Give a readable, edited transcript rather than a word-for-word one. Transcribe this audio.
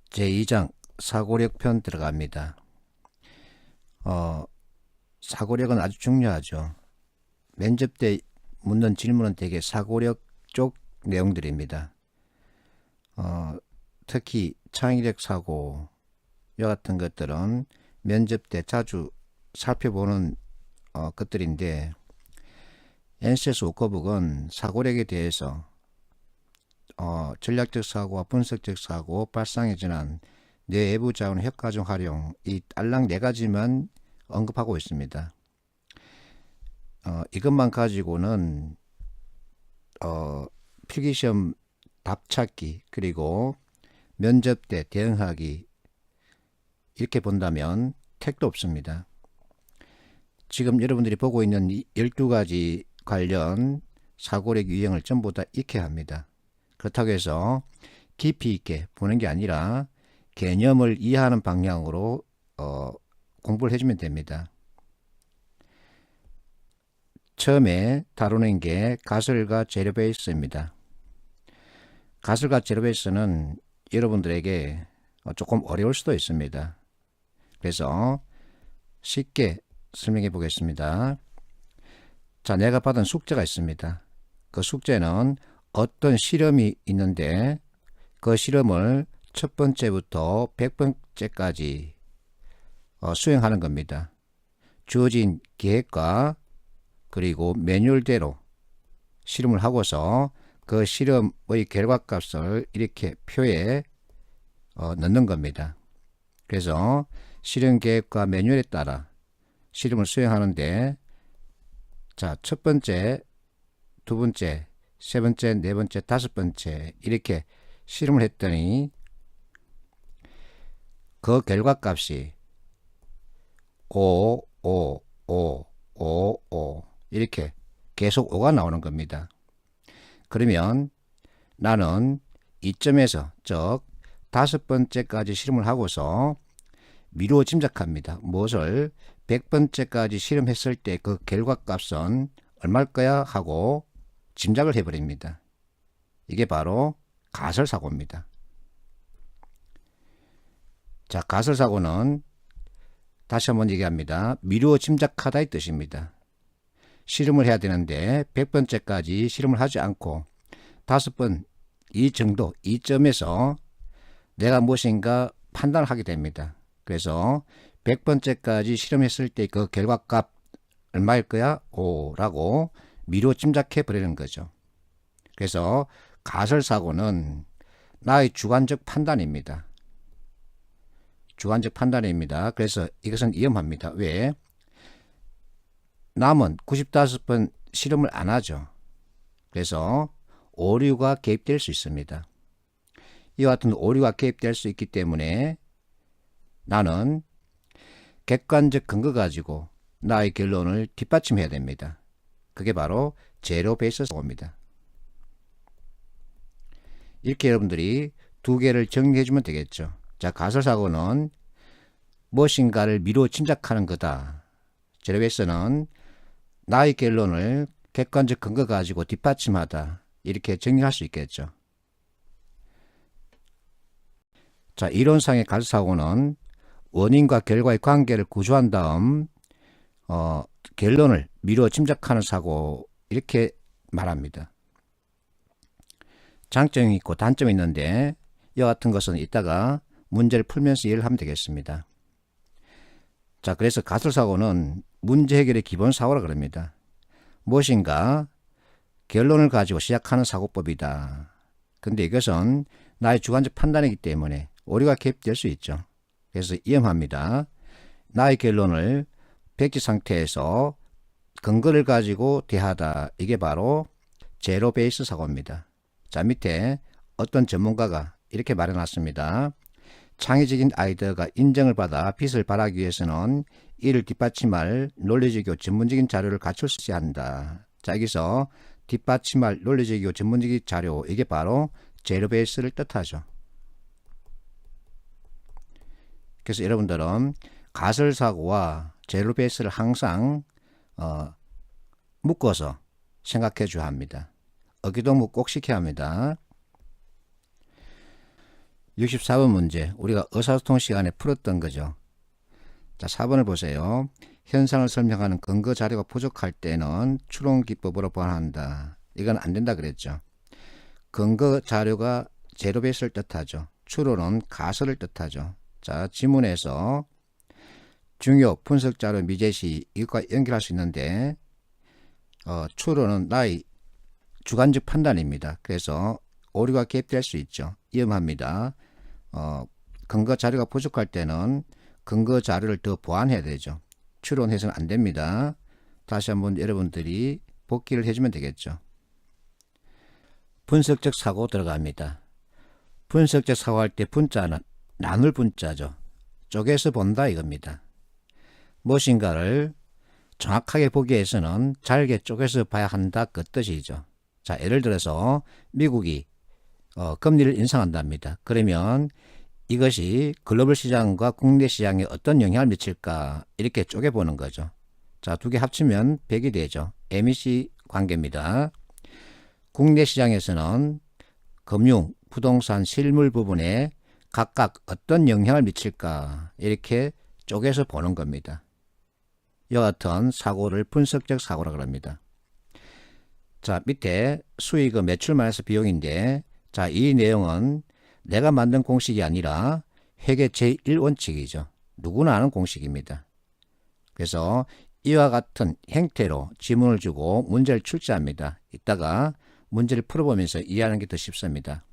제2장 사고력편 들어갑니다. 사고력은 아주 중요하죠. 면접 때 묻는 질문은 대개 사고력 쪽 내용들입니다. 특히 창의력 사고 이와 같은 것들은 면접 때 자주 살펴보는 것들인데, NCS 워커북은 사고력에 대해서 전략적 사고와 분석적 사고, 발상의 전환, 뇌외부 자원 효과적 활용, 이 딸랑 4가지만 언급하고 있습니다. 이것만 가지고는 필기시험 답찾기 그리고 면접 때 대응하기 이렇게 본다면 택도 없습니다. 지금 여러분들이 보고 있는 12가지 관련 사고력 유형을 전부 다 익혀야 합니다. 그렇다고 해서 깊이 있게 보는 게 아니라 개념을 이해하는 방향으로 공부를 해주면 됩니다. 처음에 다루는 게 가설과 제로 베이스입니다. 가설과 제로 베이스는 여러분들에게 조금 어려울 수도 있습니다. 그래서 쉽게 설명해 보겠습니다. 자, 내가 받은 숙제가 있습니다. 그 숙제는 어떤 실험이 있는데 그 실험을 첫 번째부터 100번째까지 수행하는 겁니다. 주어진 계획과 그리고 매뉴얼대로 실험을 하고서 그 실험의 결과값을 이렇게 표에 넣는 겁니다. 그래서 실험 계획과 매뉴얼에 따라 실험을 수행하는데, 자, 첫 번째, 두 번째, 세 번째, 네 번째, 다섯 번째 이렇게 실험을 했더니 그 결과값이 5, 5, 5, 5, 5 이렇게 계속 5가 나오는 겁니다. 그러면 나는 이점에서 즉 5번째까지 실험을 하고서 미루어 짐작합니다. 무엇을 100번째까지 실험했을 때 그 결과값은 얼마일 거야 하고 짐작을 해버립니다. 이게 바로 가설사고입니다. 자, 가설사고는 다시 한번 얘기합니다. 미루어 짐작하다의 뜻입니다. 실험을 해야 되는데 100번째까지 실험을 하지 않고 5번 이 정도 이점에서 내가 무엇인가 판단을 하게 됩니다. 그래서 100번째까지 실험했을 때 그 결과값 얼마일 거야? 5라고 미루어 짐작해 버리는 거죠. 그래서 가설사고는 나의 주관적 판단입니다. 주관적 판단입니다. 그래서 이것은 위험합니다. 왜? 남은 95번 실험을 안 하죠. 그래서 오류가 개입될 수 있습니다. 이와 같은 오류가 개입될 수 있기 때문에 나는 객관적 근거 가지고 나의 결론을 뒷받침해야 됩니다. 그게 바로 제로 베이스 사고입니다. 이렇게 여러분들이 두 개를 정리해 주면 되겠죠. 자, 가설사고는 무엇인가를 미루어 짐작하는 거다. 제로 베이스는 나의 결론을 객관적 근거 가지고 뒷받침하다. 이렇게 정리할 수 있겠죠. 자, 이론상의 가설사고는 원인과 결과의 관계를 구조한 다음 결론을 미루어 짐작하는 사고 이렇게 말합니다. 장점이 있고 단점이 있는데 이와 같은 것은 이따가 문제를 풀면서 이해를 하면 되겠습니다. 자, 그래서 가설사고는 문제 해결의 기본 사고라 그럽니다. 무엇인가 결론을 가지고 시작하는 사고법이다. 근데 이것은 나의 주관적 판단이기 때문에 오류가 개입될 수 있죠. 그래서 위험합니다. 나의 결론을 백지 상태에서 근거를 가지고 대하다. 이게 바로 제로 베이스 사고입니다. 자, 밑에 어떤 전문가가 이렇게 말해놨습니다. 창의적인 아이디어가 인정을 받아 빛을 발하기 위해서는 이를 뒷받침할 논리적이고 전문적인 자료를 갖출 수 한다. 자, 여기서 뒷받침할 논리적이고 전문적인 자료, 이게 바로 제로 베이스를 뜻하죠. 그래서 여러분들은 가설사고와 제로 베이스를 항상 묶어서 생각해 줘야 합니다. 어기동무 꼭 시켜야 합니다. 64번 문제, 우리가 의사소통 시간에 풀었던 거죠. 자, 4번을 보세요. 현상을 설명하는 근거 자료가 부족할 때는 추론 기법으로 보완한다. 이건 안 된다 그랬죠. 근거 자료가 제로베이스를 뜻하죠. 추론은 가설을 뜻하죠. 자, 지문에서 중요 분석 자료 미제시 이것과 연결할 수 있는데 추론은 나의 주관적 판단입니다. 그래서 오류가 개입될 수 있죠. 위험합니다. 근거 자료가 부족할 때는 근거 자료를 더 보완해야 되죠. 추론해서는 안 됩니다. 다시 한번 여러분들이 복기를 해주면 되겠죠. 분석적 사고 들어갑니다. 분석적 사고할 때 분자는 나눌 분자죠. 쪼개서 본다 이겁니다. 무엇인가를 정확하게 보기 위해서는 잘게 쪼개서 봐야 한다 그 뜻이죠. 자, 예를 들어서 미국이 금리를 인상한답니다. 그러면 이것이 글로벌 시장과 국내 시장에 어떤 영향을 미칠까 이렇게 쪼개보는 거죠. 자, 두 개 합치면 100이 되죠. MEC 관계입니다. 국내 시장에서는 금융, 부동산, 실물 부분에 각각 어떤 영향을 미칠까 이렇게 쪼개서 보는 겁니다. 이와 같은 사고를 분석적 사고라고 합니다. 자, 밑에 수익은 매출 마이너스 비용인데, 자, 이 내용은 내가 만든 공식이 아니라 회계 제1원칙이죠. 누구나 아는 공식입니다. 그래서 이와 같은 행태로 지문을 주고 문제를 출제합니다. 이따가 문제를 풀어보면서 이해하는 게 더 쉽습니다.